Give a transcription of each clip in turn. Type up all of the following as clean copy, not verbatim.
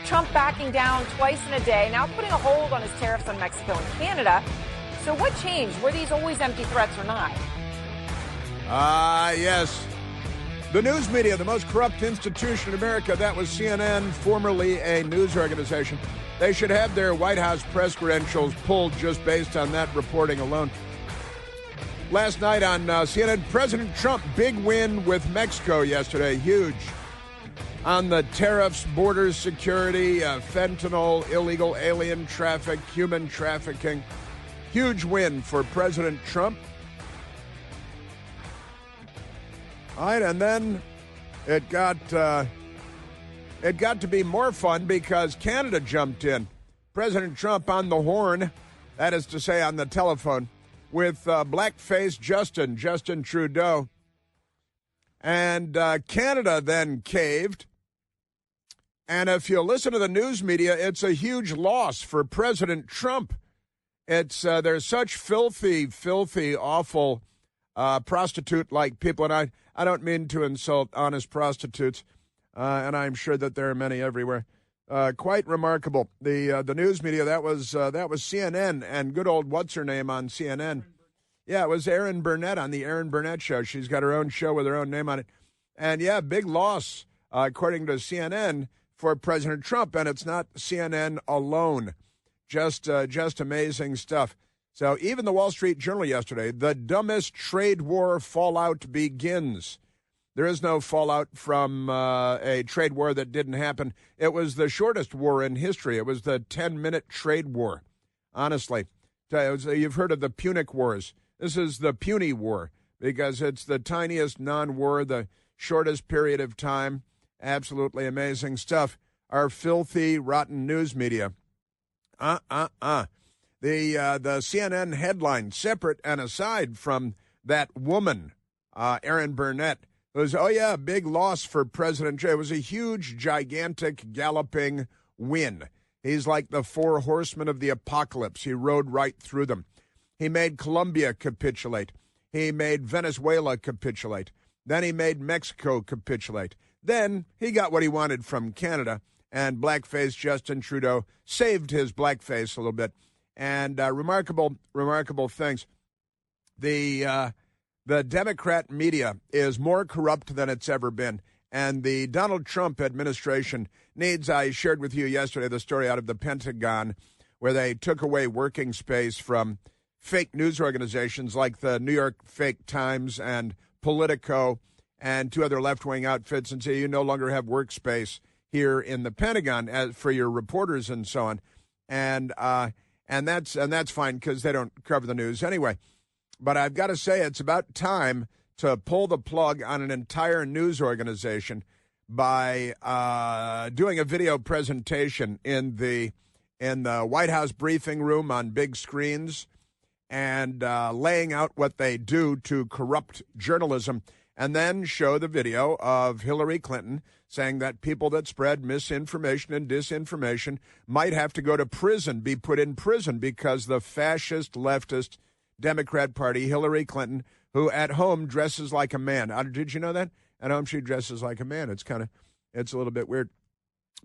Trump backing down twice in a day, now putting a hold on his tariffs on Mexico and Canada. So what changed? Were these always empty threats or not? Yes. The news media, the most corrupt institution in America, that was CNN, formerly a news organization. They should have their White House press credentials pulled just based on that reporting alone. Last night on CNN, President Trump, big win with Mexico yesterday, huge. On the tariffs, border security, fentanyl, illegal alien traffic, human trafficking. Huge win for President Trump. All right, and then it got to be more fun because Canada jumped in. President Trump on the horn, that is to say on the telephone, with blackface Justin Trudeau. And Canada then caved. And if you listen to the news media, it's a huge loss for President Trump. It's they're such filthy, awful prostitute-like people. And I don't mean to insult honest prostitutes, and I'm sure that there are many everywhere. Quite remarkable. The news media, that was CNN and good old what's-her-name on CNN. Yeah, it was Erin Burnett on the Erin Burnett Show. She's got her own show with her own name on it. And, yeah, big loss, according to CNN, for President Trump. And it's not CNN alone. Just amazing stuff. So even the Wall Street Journal yesterday, the dumbest trade war fallout begins. There is no fallout from a trade war that didn't happen. It was the shortest war in history. It was the 10-minute trade war, honestly. You've heard of the Punic Wars. This is the puny war because it's the tiniest non-war, the shortest period of time. Absolutely amazing stuff. Our filthy, rotten news media. The CNN headline, separate and aside from that woman, Erin Burnett, was, big loss for President Trump. It was a huge, gigantic, galloping win. He's like the four horsemen of the apocalypse. He rode right through them. He made Colombia capitulate. He made Venezuela capitulate. Then he made Mexico capitulate. Then he got what he wanted from Canada, and blackface Justin Trudeau saved his blackface a little bit. And remarkable things. The Democrat media is more corrupt than it's ever been. And the Donald Trump administration needs, I shared with you yesterday the story out of the Pentagon where they took away working space from fake news organizations like the New York Fake Times and Politico and two other left-wing outfits and say you no longer have workspace here in the Pentagon for your reporters and so on. And that's fine because they don't cover the news anyway. But I've got to say it's about time to pull the plug on an entire news organization by doing a video presentation in the White House briefing room on big screens and laying out what they do to corrupt journalism, and then show the video of Hillary Clinton saying that people that spread misinformation and disinformation might have to go to prison, be put in prison because the fascist leftist Democrat Party, Hillary Clinton, who at home dresses like a man. Did you know that? At home she dresses like a man. It's a little bit weird.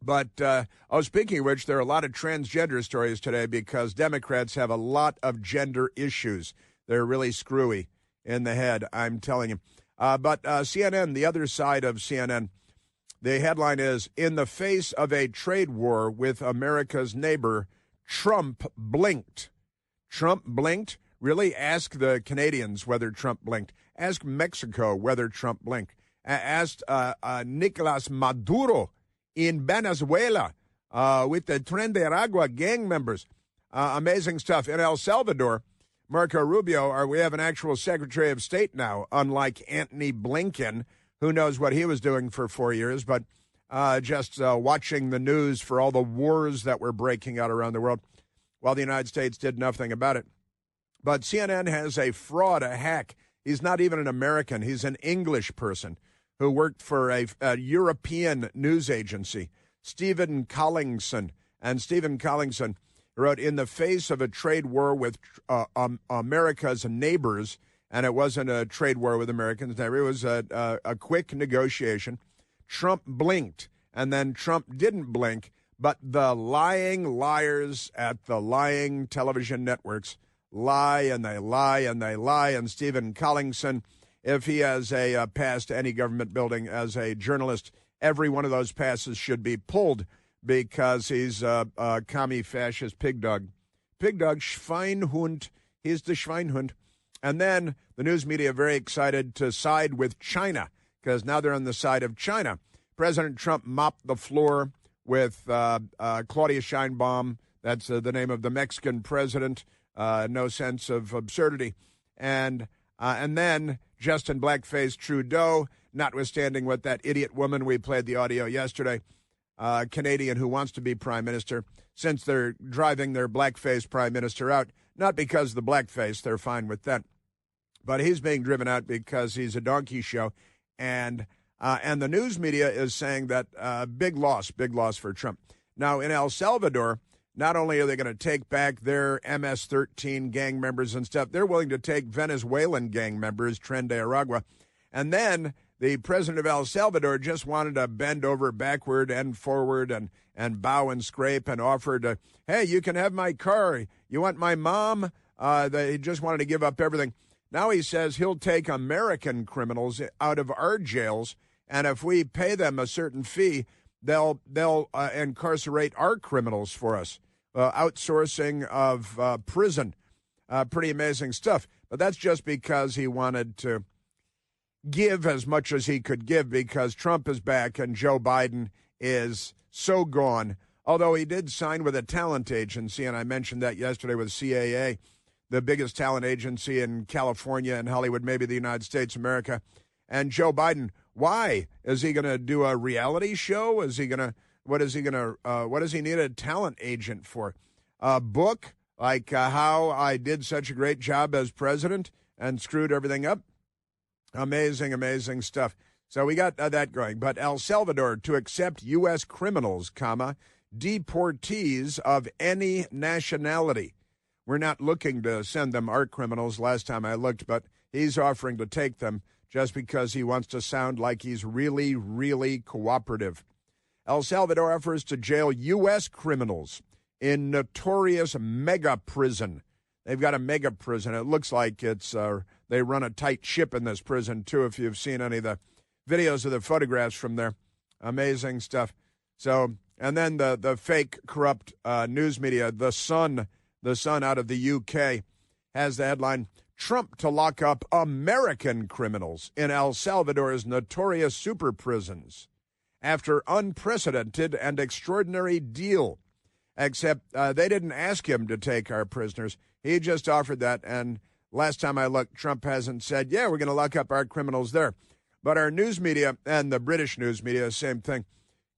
But, speaking of which, there are a lot of transgender stories today because Democrats have a lot of gender issues. They're really screwy in the head, I'm telling you. But CNN, the other side of CNN, the headline is, in the face of a trade war with America's neighbor, Trump blinked. Trump blinked? Really? Ask the Canadians whether Trump blinked. Ask Mexico whether Trump blinked. Ask Nicolas Maduro in Venezuela with the Tren de Aragua gang members. Amazing stuff. In El Salvador, Marco Rubio, we have an actual Secretary of State now, unlike Antony Blinken, who knows what he was doing for 4 years, but just watching the news for all the wars that were breaking out around the world while the United States did nothing about it. But CNN has a fraud, a hack. He's not even an American. He's an English person who worked for a European news agency, Stephen Collingson. And Stephen Collingson wrote, in the face of a trade war with America's neighbors, and it wasn't a trade war with Americans, it was a quick negotiation, Trump blinked, and then Trump didn't blink, But the lying liars at the lying television networks lie and they lie and they lie. And Stephen Collingson, if he has a pass to any government building as a journalist, every one of those passes should be pulled because he's a commie fascist pig dog. Pig dog, Schweinhund. He's the Schweinhund. And then the news media very excited to side with China because now they're on the side of China. President Trump mopped the floor with Claudia Sheinbaum. That's the name of the Mexican president. No sense of absurdity. And then Justin Blackface Trudeau, notwithstanding what that idiot woman, we played the audio yesterday, Canadian who wants to be prime minister, since they're driving their blackface prime minister out, not because of the blackface, they're fine with that, but he's being driven out because he's a donkey show. And the news media is saying that big loss for Trump. Now, in El Salvador, not only are they going to take back their MS-13 gang members and stuff, they're willing to take Venezuelan gang members, Tren de Aragua. And then the president of El Salvador just wanted to bend over backward and forward and bow and scrape and offered to, hey, you can have my car. You want my mom? He just wanted to give up everything. Now he says he'll take American criminals out of our jails, and if we pay them a certain fee, they'll incarcerate our criminals for us. Outsourcing of prison. Pretty amazing stuff. But that's just because he wanted to give as much as he could give because Trump is back and Joe Biden is so gone. Although he did sign with a talent agency, and I mentioned that yesterday with CAA, the biggest talent agency in California and Hollywood, maybe the United States of America. And Joe Biden, why? Is he going to do a reality show? What does he need a talent agent for? A book like how I did such a great job as president and screwed everything up? Amazing stuff. So we got that going. But El Salvador to accept U.S. criminals, deportees of any nationality. We're not looking to send them art criminals last time I looked, but he's offering to take them just because he wants to sound like he's really, really cooperative. El Salvador offers to jail U.S. criminals in notorious mega prison. They've got a mega prison. It looks like it's they run a tight ship in this prison, too, if you've seen any of the videos of the photographs from there. Amazing stuff. So, and then the fake, corrupt news media, The Sun out of the UK, has the headline, Trump to lock up American criminals in El Salvador's notorious super prisons after unprecedented and extraordinary deal. Except they didn't ask him to take our prisoners. He just offered that, and last time I looked, Trump hasn't said, yeah, we're going to lock up our criminals there. But our news media and the British news media, same thing,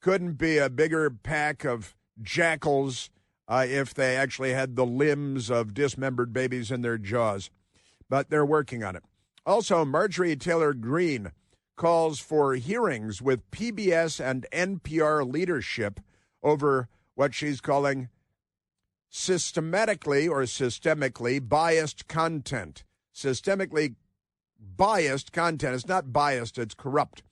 couldn't be a bigger pack of jackals if they actually had the limbs of dismembered babies in their jaws. But they're working on it. Also, Marjorie Taylor Greene calls for hearings with PBS and NPR leadership over what she's calling systemically biased content. Systemically biased content. It's not biased, it's corrupt.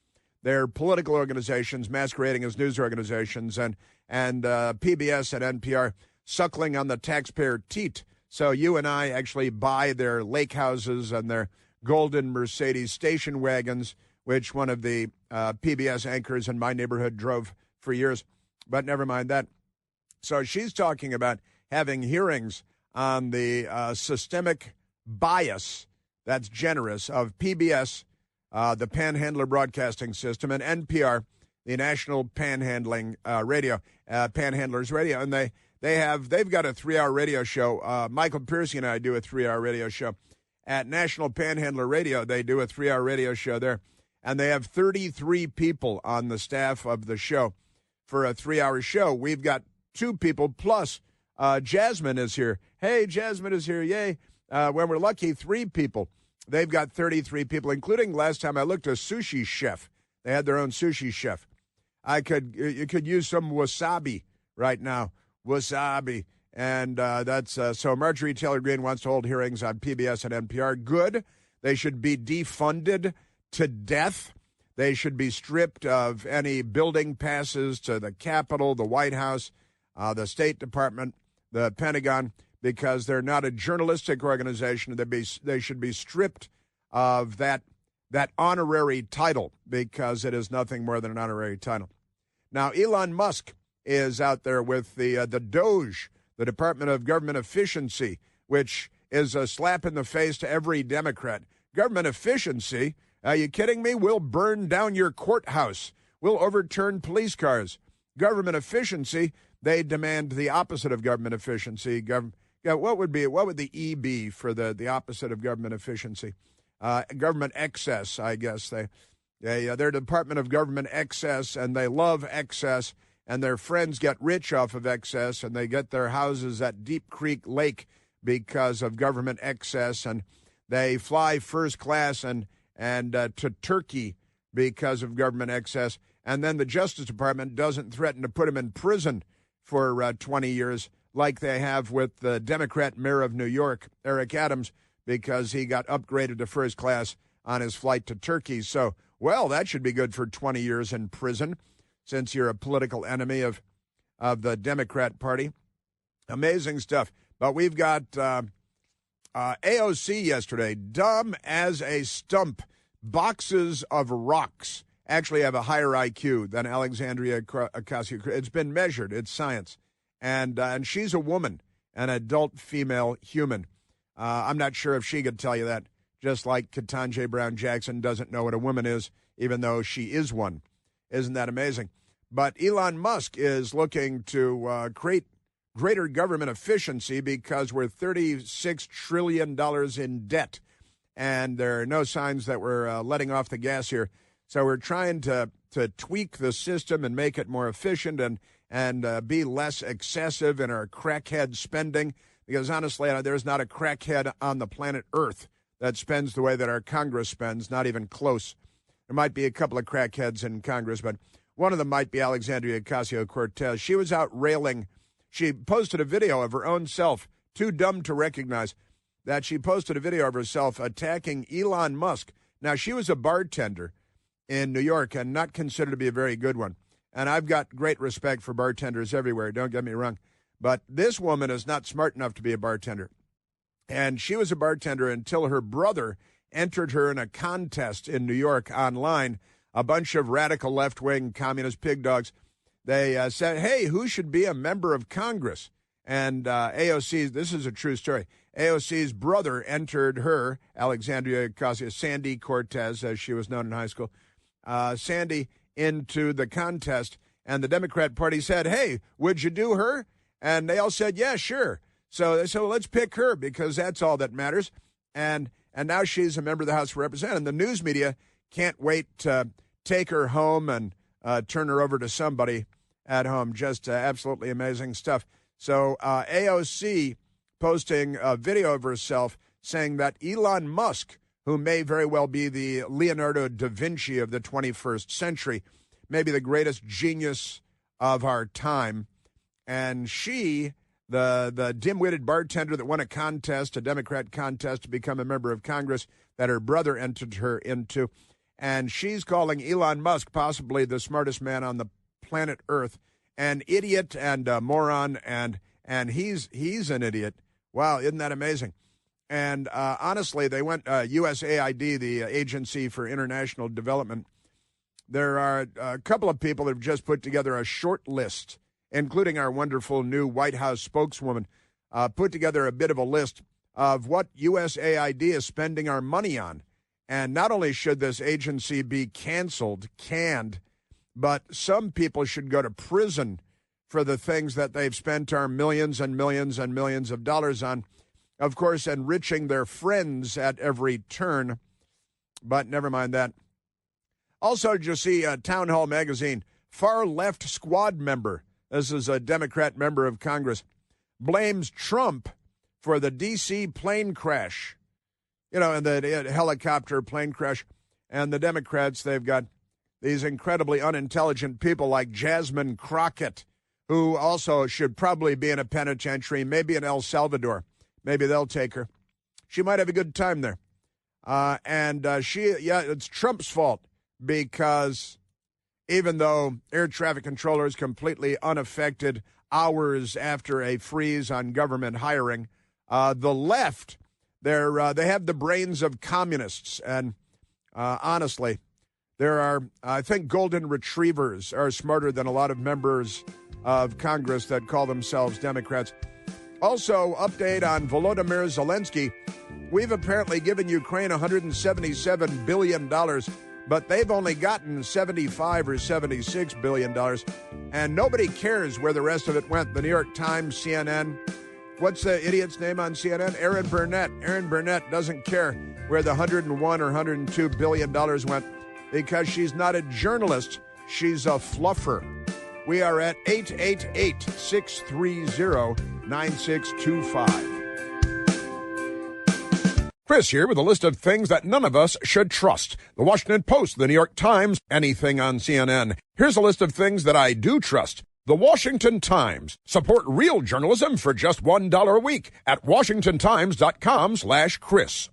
They're political organizations masquerading as news organizations, and PBS and NPR suckling on the taxpayer teat. So you and I actually buy their lake houses and their golden Mercedes station wagons, which one of the PBS anchors in my neighborhood drove for years. But never mind that. So she's talking about having hearings on the systemic bias, that's generous, of PBS, the Panhandler Broadcasting System, and NPR, the National Panhandling Radio, Panhandlers Radio. And they've got a 3-hour radio show. Michael Piercy and I do a 3-hour radio show. At National Panhandler Radio, they do a 3-hour radio show there. And they have 33 people on the staff of the show for a 3-hour show. We've got 2 people plus Jasmine is here. Hey, Jasmine is here. Yay. When we're lucky, 3 people. They've got 33 people, including last time I looked, a sushi chef. They had their own sushi chef. You could use some wasabi right now. Wasabi. And that's so Marjorie Taylor Greene wants to hold hearings on PBS and NPR. Good. They should be defunded to death. They should be stripped of any building passes to the Capitol, the White House, the State Department, the Pentagon, because they're not a journalistic organization. They should be stripped of that honorary title, because it is nothing more than an honorary title. Now, Elon Musk is out there with the DOGE, the Department of Government Efficiency, which is a slap in the face to every Democrat. Government efficiency? Are you kidding me? We'll burn down your courthouse. We'll overturn police cars. Government efficiency? They demand the opposite of government efficiency. What would the E be for the opposite of government efficiency? Government excess, I guess. They're Department of Government Excess, and they love excess, and their friends get rich off of excess, and they get their houses at Deep Creek Lake because of government excess, and they fly first class and to Turkey because of government excess, and then the Justice Department doesn't threaten to put them in prison for 20 years like they have with the Democrat mayor of New York, Eric Adams, because he got upgraded to first class on his flight to Turkey. So, well, that should be good for 20 years in prison, since you're a political enemy of the Democrat Party. Amazing stuff. But we've got AOC yesterday, dumb as a stump. Boxes of rocks actually have a higher IQ than Alexandria Ocasio. It's been measured. It's science. And she's a woman, an adult female human. I'm not sure if she could tell you that, just like Ketanji Brown Jackson doesn't know what a woman is, even though she is one. Isn't that amazing? But Elon Musk is looking to create greater government efficiency because we're $36 trillion in debt, and there are no signs that we're letting off the gas here. So we're trying to tweak the system and make it more efficient and be less excessive in our crackhead spending, because honestly, there's not a crackhead on the planet Earth that spends the way that our Congress spends, not even close. There might be a couple of crackheads in Congress, but one of them might be Alexandria Ocasio-Cortez. She was out railing. She posted a video of her own self, too dumb to recognize that she posted a video of herself attacking Elon Musk. Now, she was a bartender in New York and not considered to be a very good one. And I've got great respect for bartenders everywhere, don't get me wrong. But this woman is not smart enough to be a bartender. And she was a bartender until her brother entered her in a contest in New York online. A bunch of radical left-wing communist pig dogs. They said, hey, who should be a member of Congress? And AOC, this is a true story, AOC's brother entered her, Alexandria Ocasio, Sandy Cortez, as she was known in high school, Sandy, into the contest. And the Democrat Party said, hey, would you do her? And they all said, yeah, sure. So they said, well, let's pick her because that's all that matters. And now she's a member of the House of Representatives. The news media can't wait to take her home and turn her over to somebody at home. Just absolutely amazing stuff. So AOC posting a video of herself saying that Elon Musk, who may very well be the Leonardo da Vinci of the 21st century, maybe the greatest genius of our time, and she, the dim-witted bartender that won a contest, a Democrat contest to become a member of Congress that her brother entered her into, and she's calling Elon Musk possibly the smartest man on the planet Earth, an idiot and a moron, and he's an idiot. Wow, isn't that amazing? And honestly, they went USAID, the Agency for International Development. There are a couple of people that have just put together a short list, including our wonderful new White House spokeswoman, put together a bit of a list of what USAID is spending our money on. And not only should this agency be canned, but some people should go to prison for the things that they've spent our millions and millions and millions of dollars on. Of course, enriching their friends at every turn. But never mind that. Also, did you see Town Hall Magazine, far left squad member, this is a Democrat member of Congress, blames Trump for the D.C. plane crash. You know, and the helicopter plane crash. And the Democrats, they've got these incredibly unintelligent people like Jasmine Crockett, who also should probably be in a penitentiary, maybe in El Salvador. Maybe they'll take her. She might have a good time there. It's Trump's fault because even though air traffic controllers completely unaffected hours after a freeze on government hiring. The left, they have the brains of communists. And honestly, there are, I think, golden retrievers are smarter than a lot of members of Congress that call themselves Democrats. Also, update on Volodymyr Zelensky. We've apparently given Ukraine $177 billion, but they've only gotten $75 or $76 billion, and nobody cares where the rest of it went. The New York Times, CNN, what's the idiot's name on CNN? Aaron Burnett. Aaron Burnett doesn't care where the $101 or $102 billion went because she's not a journalist. She's a fluffer. We are at 888-630-9625. Chris here with a list of things that none of us should trust. The Washington Post, the New York Times, anything on CNN. Here's a list of things that I do trust. The Washington Times. Support real journalism for just $1 a week at washingtontimes.com/Chris.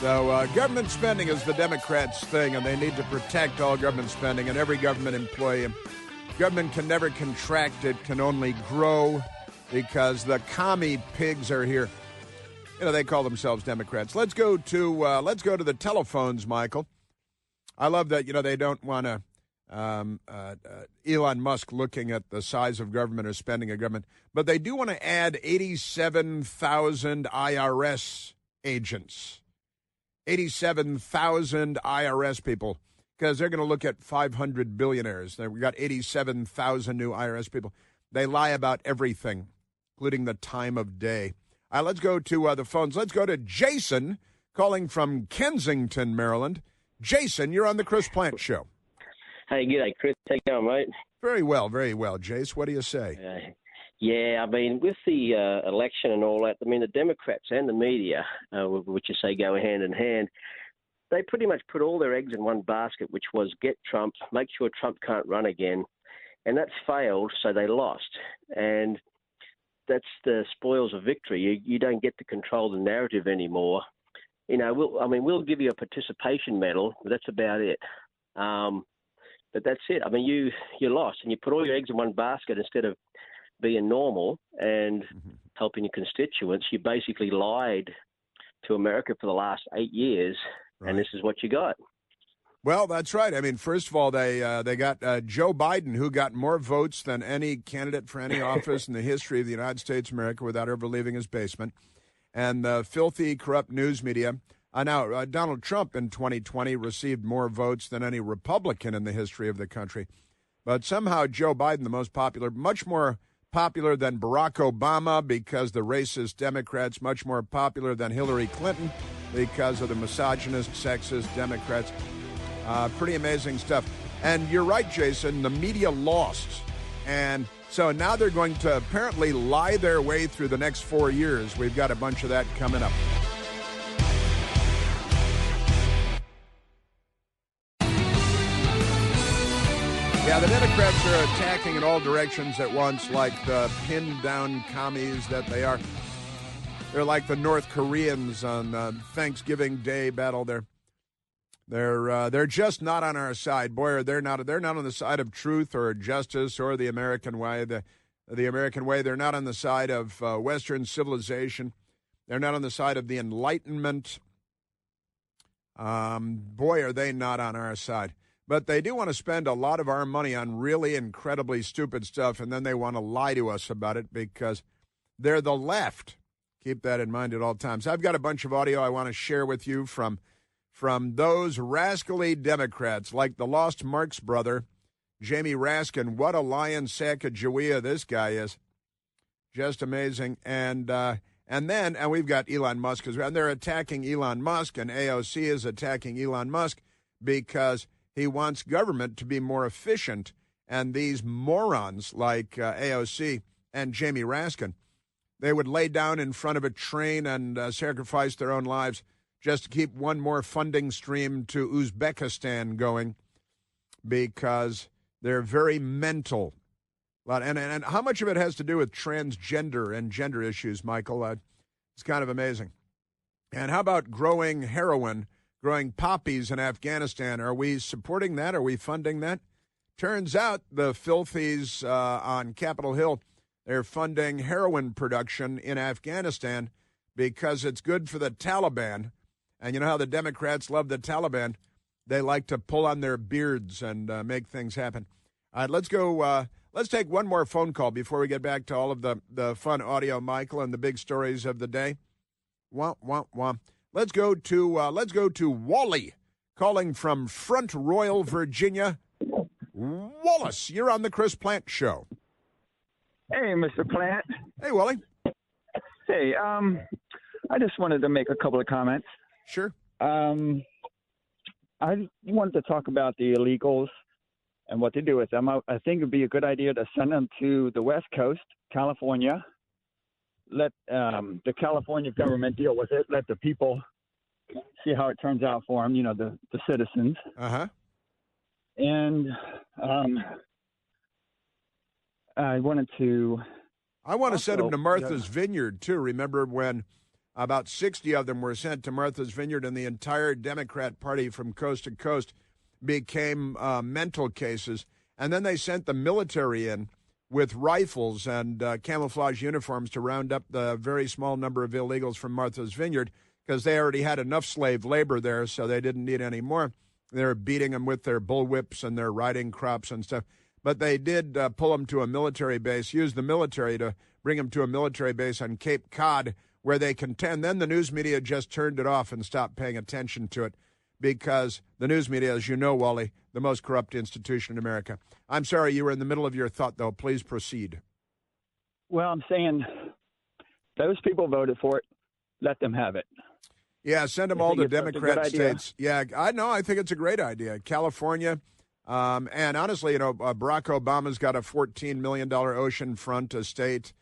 So government spending is the Democrats' thing, and they need to protect all government spending and every government employee. Government can never contract. It can only grow because the commie pigs are here. You know, they call themselves Democrats. Let's go to the telephones, Michael. I love that, they don't want to Elon Musk looking at the size of government or spending of government, but they do want to add 87,000 IRS agents. 87,000 IRS people, because they're going to look at 500 billionaires. We've got 87,000 new IRS people. They lie about everything, including the time of day. Let's go to the phones. Let's go to Jason calling from Kensington, Maryland. Jason, you're on the Chris Plant Show. Hey, g'day, Chris. How you going, mate? Very well, Jace. What do you say? Yeah, I mean, with the election and all that, I mean, the Democrats and the media, which you say go hand in hand, they pretty much put all their eggs in one basket, which was get Trump, make sure Trump can't run again. And that's failed, so they lost. And that's the spoils of victory. You don't get to control the narrative anymore. We'll give you a participation medal, but that's about it. But that's it. I mean, you lost, and you put all your eggs in one basket instead of being normal and helping your constituents. You basically lied to America for the last 8 years, right. And this is what you got. Well, that's right. I mean, first of all, they got Joe Biden, who got more votes than any candidate for any office in the history of the United States of America without ever leaving his basement. And the filthy, corrupt news media. Now, Donald Trump in 2020 received more votes than any Republican in the history of the country. But somehow Joe Biden, the most popular, much more popular than Barack Obama because the racist Democrats, much more popular than Hillary Clinton because of the misogynist, sexist Democrats. Pretty amazing stuff. And you're right, Jason, the media lost. And so now they're going to apparently lie their way through the next 4 years. We've got a bunch of that coming up. Yeah, the Democrats are attacking in all directions at once like the pinned-down commies that they are. They're like the North Koreans on Thanksgiving Day battle. They're just not on our side. Boy, they're not on the side of truth or justice or the American way. The American way. They're not on the side of Western civilization. They're not on the side of the Enlightenment. Boy, are they not on our side. But they do want to spend a lot of our money on really incredibly stupid stuff, and then they want to lie to us about it because they're the left. Keep that in mind at all times. I've got a bunch of audio I want to share with you from those rascally Democrats, like the lost Marx brother, Jamie Raskin. What a lion sack of Jawea this guy is. Just amazing. And we've got Elon Musk, and they're attacking Elon Musk, and AOC is attacking Elon Musk because he wants government to be more efficient, and these morons like AOC and Jamie Raskin, they would lay down in front of a train and sacrifice their own lives just to keep one more funding stream to Uzbekistan going because they're very mental. And how much of it has to do with transgender and gender issues, Michael? It's kind of amazing. And how about growing heroin growing poppies in Afghanistan. Are we supporting that? Are we funding that? Turns out the filthies on Capitol Hill, they're funding heroin production in Afghanistan because it's good for the Taliban. And you know how the Democrats love the Taliban? They like to pull on their beards and make things happen. All right, let's go. Let's take one more phone call before we get back to all of the fun audio, Michael, and the big stories of the day. Wah, wah, wah. Let's go to Wally, calling from Front Royal, Virginia. Wallace, you're on the Chris Plant Show. Hey, Mr. Plant. Hey, Wally. Hey, I just wanted to make a couple of comments. Sure. I wanted to talk about the illegals and what to do with them. I think it would be a good idea to send them to the West Coast, California. Let the California government deal with it. Let the people see how it turns out for them, the citizens. Uh-huh. And I want to send them to Martha's Vineyard, too. Remember when about 60 of them were sent to Martha's Vineyard and the entire Democrat Party from coast to coast became mental cases. And then they sent the military in with rifles and camouflage uniforms to round up the very small number of illegals from Martha's Vineyard because they already had enough slave labor there, so they didn't need any more. They were beating them with their bullwhips and their riding crops and stuff. But they did pull them to a military base, use the military to bring them to a military base on Cape Cod where they contend. Then the news media just turned it off and stopped paying attention to it because the news media, as you know, Wally, the most corrupt institution in America. I'm sorry, you were in the middle of your thought, though. Please proceed. Well, I'm saying those people voted for it. Let them have it. Yeah, send them all to Democrat states. Yeah, I know. I think it's a great idea. California, and honestly, Barack Obama's got a $14 million oceanfront estate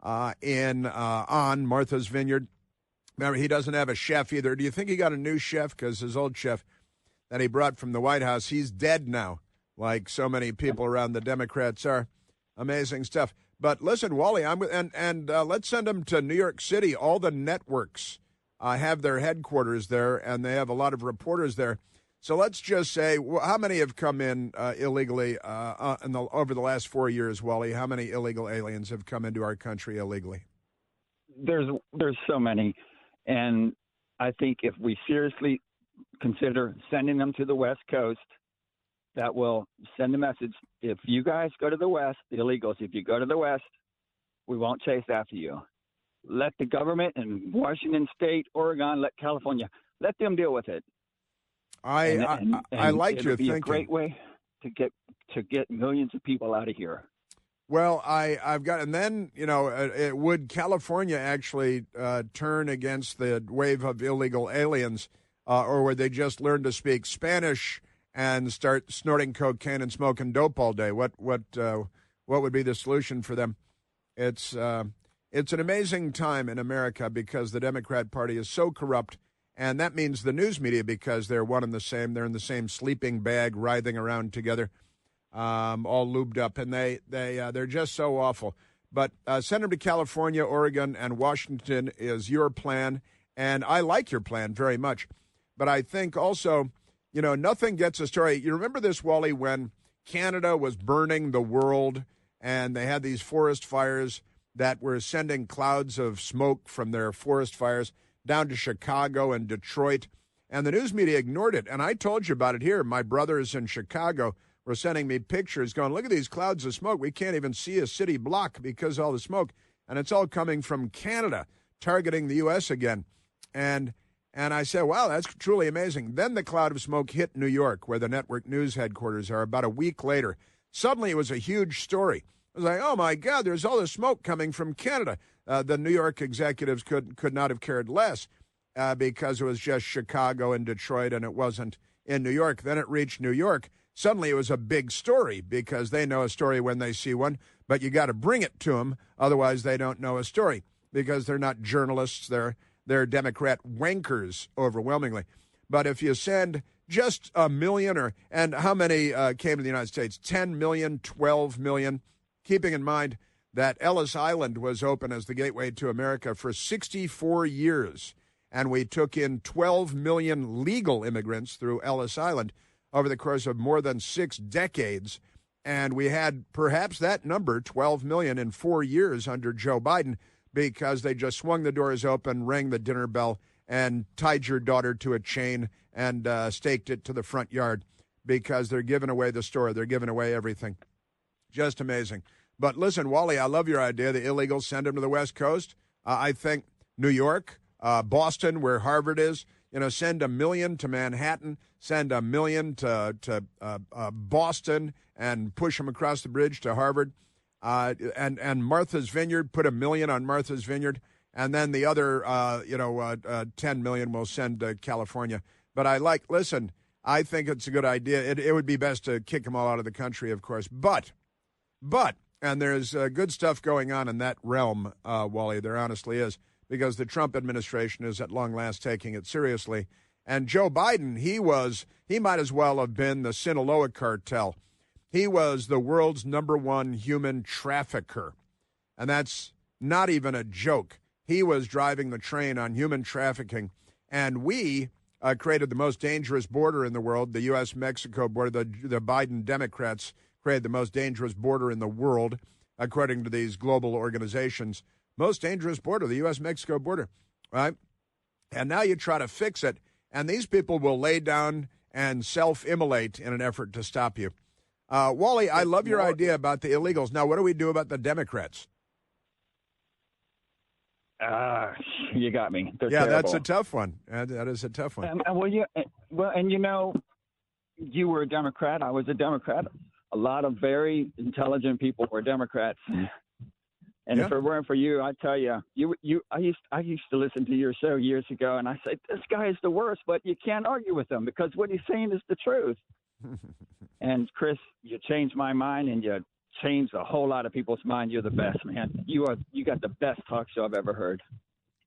on Martha's Vineyard. Remember, he doesn't have a chef either. Do you think he got a new chef? Because his old chef that he brought from the White House, he's dead now, like so many people around the Democrats are. Amazing stuff. But listen, Wally, let's send them to New York City. All the networks have their headquarters there, and they have a lot of reporters there. So let's just say, how many have come in illegally over the last 4 years, Wally? How many illegal aliens have come into our country illegally? There's so many, and I think if we seriously consider sending them to the West Coast, that will send a message. If you guys go to the West, the illegals, if you go to the West, we won't chase after you. Let the government in Washington State, Oregon, let California, let them deal with it. I like your thinking. It'll be a great way to get millions of people out of here. Well, I've got, and then, would California actually turn against the wave of illegal aliens, or would they just learn to speak Spanish and start snorting cocaine and smoking dope all day? What would be the solution for them? It's an amazing time in America because the Democrat Party is so corrupt, and that means the news media because they're one and the same. They're in the same sleeping bag, writhing around together, all lubed up, and they're just so awful. But send them to California, Oregon, and Washington is your plan, and I like your plan very much. But I think also, nothing gets a story. You remember this, Wally, when Canada was burning the world and they had these forest fires that were sending clouds of smoke from their forest fires down to Chicago and Detroit, and the news media ignored it. And I told you about it here. My brothers in Chicago were sending me pictures going, look at these clouds of smoke. We can't even see a city block because of all the smoke. And it's all coming from Canada, targeting the U.S. again. And I said, wow, that's truly amazing. Then the cloud of smoke hit New York, where the network news headquarters are. About a week later, suddenly it was a huge story. It was like, oh, my God, there's all this smoke coming from Canada. The New York executives could not have cared less because it was just Chicago and Detroit, and it wasn't in New York. Then it reached New York. Suddenly it was a big story because they know a story when they see one, but you got to bring it to them. Otherwise, they don't know a story because they're not journalists. They're Democrat wankers overwhelmingly. But if you send just a million, and how many came to the United States? 10 million, 12 million, keeping in mind that Ellis Island was open as the gateway to America for 64 years. and we took in 12 million legal immigrants through Ellis Island over the course of more than 6 decades. And we had perhaps that number, 12 million, in 4 years under Joe Biden, because they just swung the doors open, rang the dinner bell, and tied your daughter to a chain and staked it to the front yard because they're giving away the store. They're giving away everything. Just amazing. But listen, Wally, I love your idea. The illegals, send them to the West Coast. I think New York, Boston, where Harvard is, send 1 million to Manhattan, send 1 million to Boston, and push them across the bridge to Harvard. And Martha's Vineyard, put 1 million on Martha's Vineyard, and then the other, 10 million we'll send to California. But listen, I think it's a good idea. It would be best to kick them all out of the country, of course. But, and there's good stuff going on in that realm, Wally, there honestly is, because the Trump administration is at long last taking it seriously. And Joe Biden, he might as well have been the Sinaloa cartel. He was the world's #1 human trafficker. And that's not even a joke. He was driving the train on human trafficking. And we created the most dangerous border in the world, the U.S.-Mexico border. The Biden Democrats created the most dangerous border in the world, according to these global organizations. Most dangerous border, the U.S.-Mexico border, right? And now you try to fix it, and these people will lay down and self-immolate in an effort to stop you. Wally, I love your idea about the illegals. Now, what do we do about the Democrats? You got me. They're terrible. That's a tough one. That is a tough one. You were a Democrat. I was a Democrat. A lot of very intelligent people were Democrats. And if it weren't for you, I tell you, I used to listen to your show years ago, and I said, this guy is the worst, but you can't argue with him because what he's saying is the truth. And Chris, you changed my mind, and you changed a whole lot of people's mind. You're the best, man. You got the best talk show I've ever heard.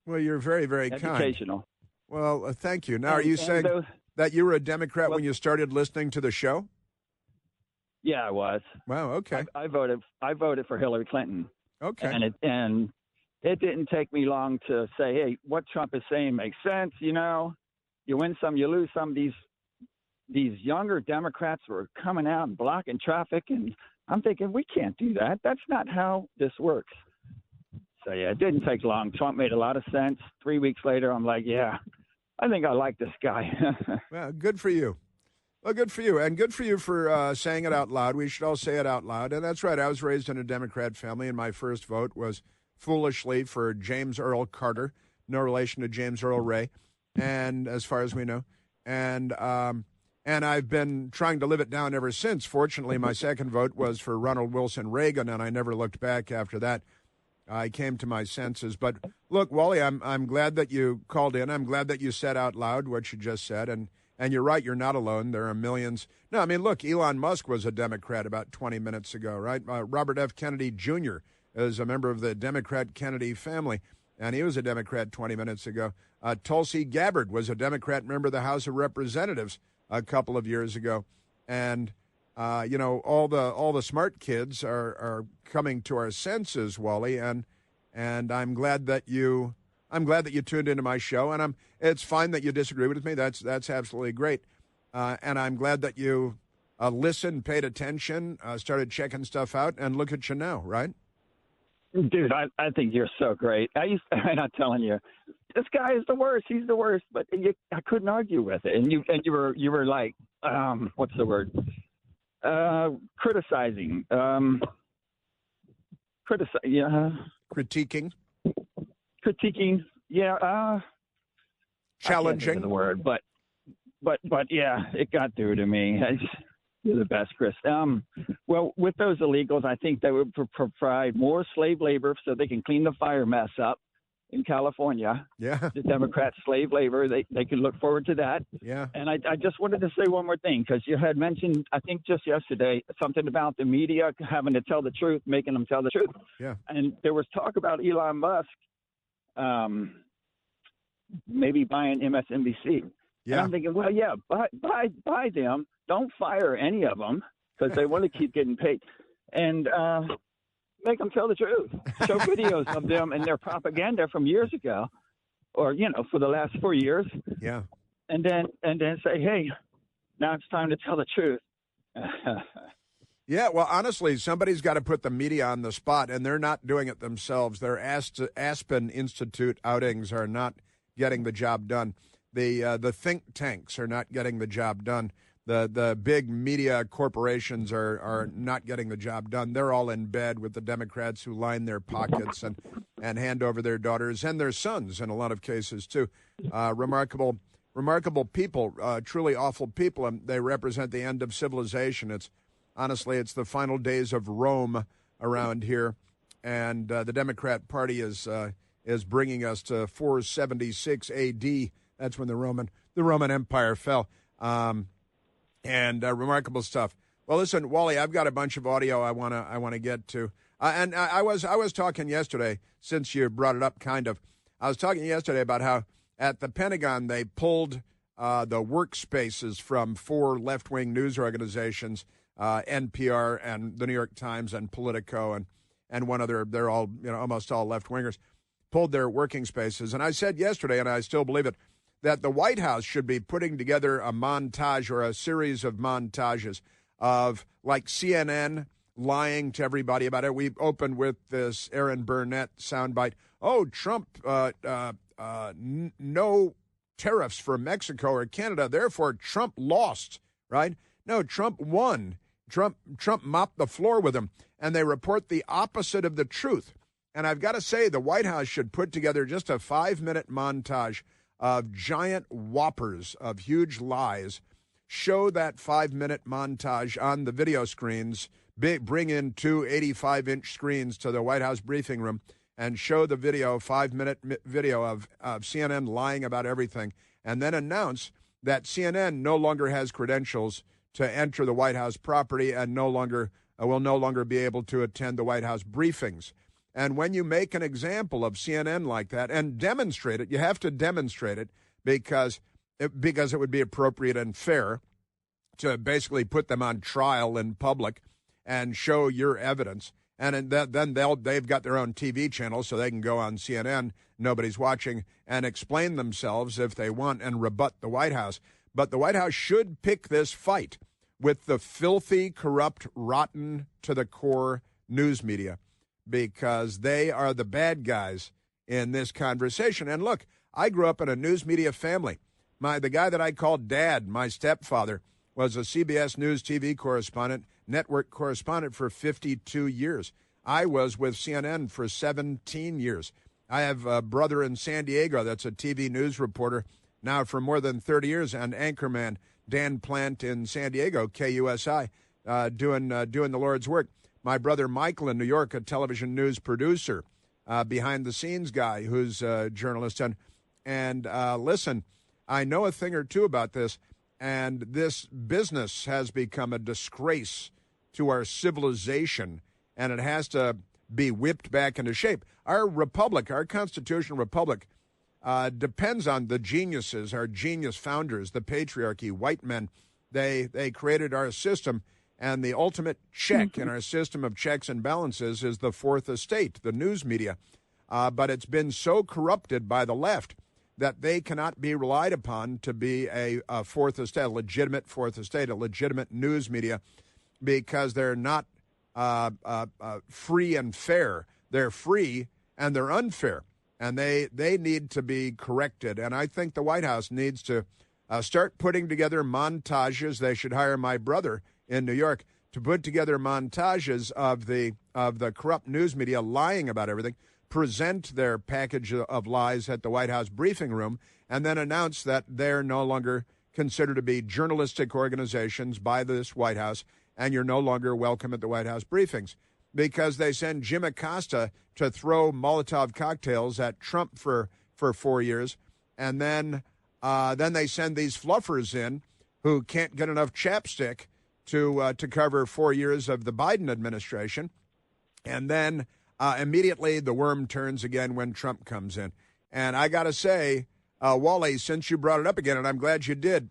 Well, you're very, very educational. Kind. Well, thank you. Now, are you saying that you were a Democrat when you started listening to the show? Yeah, I was. Wow. Okay. I voted for Hillary Clinton. Okay. And it didn't take me long to say, hey, what Trump is saying makes sense. You win some, you lose some. These younger Democrats were coming out and blocking traffic, and I'm thinking, we can't do that. That's not how this works. So, yeah, it didn't take long. Trump made a lot of sense. 3 weeks later, I'm like, yeah, I think I like this guy. Well, good for you. Well, good for you. And good for you for saying it out loud. We should all say it out loud. And that's right. I was raised in a Democrat family, and my first vote was foolishly for James Earl Carter, no relation to James Earl Ray, and as far as we know. And I've been trying to live it down ever since. Fortunately, my second vote was for Ronald Wilson Reagan, and I never looked back after that. I came to my senses. But look, Wally, I'm glad that you called in. I'm glad that you said out loud what you just said. And you're right, you're not alone. There are millions. No, I mean, look, Elon Musk was a Democrat about 20 minutes ago, right? Robert F. Kennedy Jr. is a member of the Democrat Kennedy family, and he was a Democrat 20 minutes ago. Tulsi Gabbard was a Democrat member of the House of Representatives a couple of years ago. And, all the smart kids are coming to our senses, Wally, and I'm glad that you tuned into my show, and it's fine that you disagree with me. That's absolutely great. And I'm glad that you listened, paid attention, started checking stuff out, and look at you now, right? Dude, I think you're so great. I'm not telling you, this guy is the worst. He's the worst. But I couldn't argue with it. And you were like, what's the word? Criticizing. Critiquing. Critiquing. Yeah. Challenging. The word, but yeah, it got through to me. You're the best, Chris. Well, with those illegals, I think they would provide more slave labor so they can clean the fire mess up in California. Yeah. The Democrats' slave labor, they can look forward to that. Yeah. And I just wanted to say one more thing, because you had mentioned, I think just yesterday, something about the media having to tell the truth, making them tell the truth. Yeah. And there was talk about Elon Musk maybe buying MSNBC. Yeah. And I'm thinking, well, yeah, buy them. Don't fire any of them because they want to keep getting paid. And make them tell the truth. Show videos of them and their propaganda from years ago. or for the last 4 years. Yeah. And then say, hey, now it's time to tell the truth. Yeah, well, honestly, somebody's got to put the media on the spot, and they're not doing it themselves. Their Aspen Institute outings are not getting the job done. The think tanks are not getting the job done. The big media corporations are not getting the job done. They're all in bed with the Democrats who line their pockets and hand over their daughters and their sons in a lot of cases, too. Remarkable people, truly awful people, and they represent the end of civilization. Honestly, it's the final days of Rome around here, and the Democrat Party is bringing us to 476 A.D. That's when the Roman Empire fell, and remarkable stuff. Well, listen, Wally, I've got a bunch of audio I wanna get to, and I was talking yesterday, since you brought it up, I was talking yesterday about how at the Pentagon they pulled the workspaces from 4 left-wing news organizations. NPR and the New York Times and Politico and one other, they're all, almost all left-wingers, pulled their working spaces. And I said yesterday, and I still believe it, that the White House should be putting together a montage or a series of montages of, like, CNN lying to everybody about it. We opened with this Aaron Burnett soundbite. Oh, Trump, no tariffs for Mexico or Canada, therefore Trump lost, right? No, Trump won. Trump mopped the floor with him, and they report the opposite of the truth. And I've got to say, the White House should put together just a 5-minute montage of giant whoppers of huge lies, show that 5-minute montage on the video screens, bring in 2 85-inch screens to the White House briefing room, and show the video, 5-minute video of CNN lying about everything, and then announce that CNN no longer has credentials to enter the White House property and will no longer be able to attend the White House briefings. And when you make an example of CNN like that and demonstrate it, you have to demonstrate it because it would be appropriate and fair to basically put them on trial in public and show your evidence. And then they've got their own TV channel, so they can go on CNN, nobody's watching, and explain themselves if they want and rebut the White House. But the White House should pick this fight with the filthy, corrupt, rotten to the core news media, because they are the bad guys in this conversation. And look, I grew up in a news media family. The guy that I called Dad, my stepfather, was a CBS News TV correspondent, network correspondent for 52 years. I was with CNN for 17 years. I have a brother in San Diego that's a TV news reporter now for more than 30 years, and anchorman Dan Plant in San Diego, KUSI, doing the Lord's work. My brother Michael in New York, a television news producer, behind-the-scenes guy who's a journalist. And listen, I know a thing or two about this, and this business has become a disgrace to our civilization, and it has to be whipped back into shape. Our republic, our constitutional republic, depends on the geniuses, our genius founders, the patriarchy, white men. They created our system, and the ultimate check in our system of checks and balances is the fourth estate, the news media. But it's been so corrupted by the left that they cannot be relied upon to be a fourth estate, a legitimate fourth estate, a legitimate news media, because they're not free and fair. They're free and they're unfair. And they need to be corrected. And I think the White House needs to start putting together montages. They should hire my brother in New York to put together montages of the corrupt news media lying about everything, present their package of lies at the White House briefing room, and then announce that they're no longer considered to be journalistic organizations by this White House, and you're no longer welcome at the White House briefings. Because they send Jim Acosta to throw Molotov cocktails at Trump for 4 years, and then they send these fluffers in who can't get enough chapstick to cover 4 years of the Biden administration, and then immediately the worm turns again when Trump comes in. And I got to say, Wally, since you brought it up again, and I'm glad you did,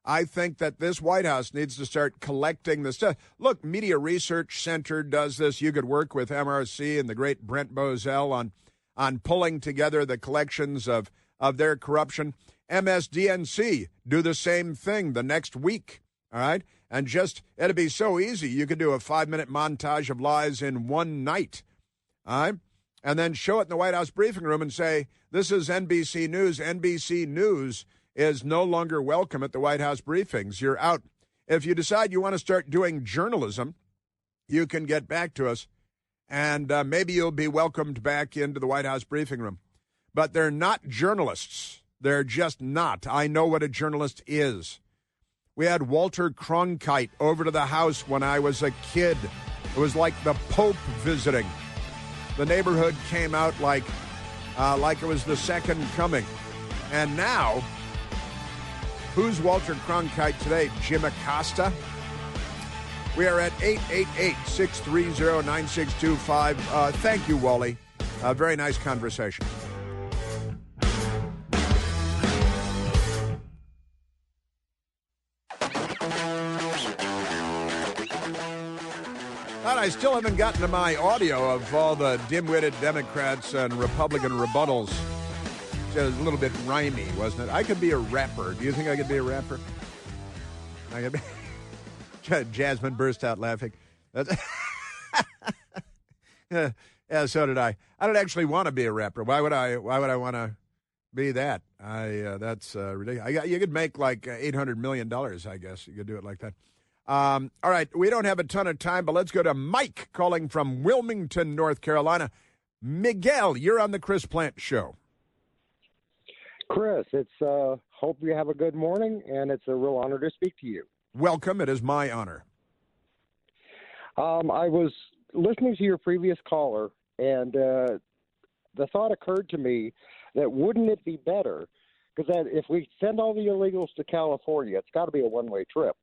I think that this White House needs to start collecting the stuff. Look, Media Research Center does this. You could work with MRC and the great Brent Bozell on pulling together the collections of their corruption. MSDNC do the same thing the next week, all right? And it'd be so easy. You could do a 5-minute montage of lies in one night, all right? And then show it in the White House briefing room and say, this is NBC News. NBC News is no longer welcome at the White House briefings. You're out. If you decide you want to start doing journalism, you can get back to us, and maybe you'll be welcomed back into the White House briefing room. But they're not journalists. They're just not. I know what a journalist is. We had Walter Cronkite over to the house when I was a kid. It was like the Pope visiting. The neighborhood came out like it was the second coming. And now, who's Walter Cronkite today? Jim Acosta? We are at 888-630-9625. Thank you, Wally. Very nice conversation. And I still haven't gotten to my audio of all the dim-witted Democrats and Republican rebuttals. It was a little bit rhymey, wasn't it? I could be a rapper. Do you think I could be a rapper? I could be. Jasmine burst out laughing. Yeah, so did I. I don't actually want to be a rapper. Why would I want to be that? That's ridiculous. You could make like $800 million, I guess. You could do it like that. All right, we don't have a ton of time, but let's go to Mike calling from Wilmington, North Carolina. Miguel, you're on the Chris Plant Show. Chris, it's hope you have a good morning, and it's a real honor to speak to you. Welcome. It is my honor. I was listening to your previous caller, and the thought occurred to me that wouldn't it be better, because if we send all the illegals to California, it's got to be a one-way trip.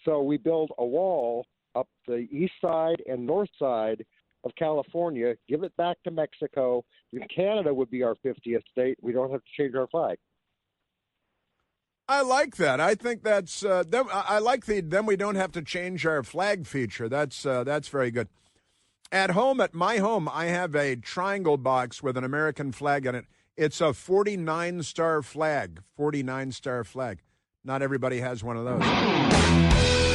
So we build a wall up the east side and north side of California, give it back to Mexico, and Canada would be our 50th state. We don't have to change our flag. I like that. I think that's. I like then we don't have to change our flag feature. That's very good. At my home, I have a triangle box with an American flag in it. It's a 49-star flag. 49-star flag. Not everybody has one of those.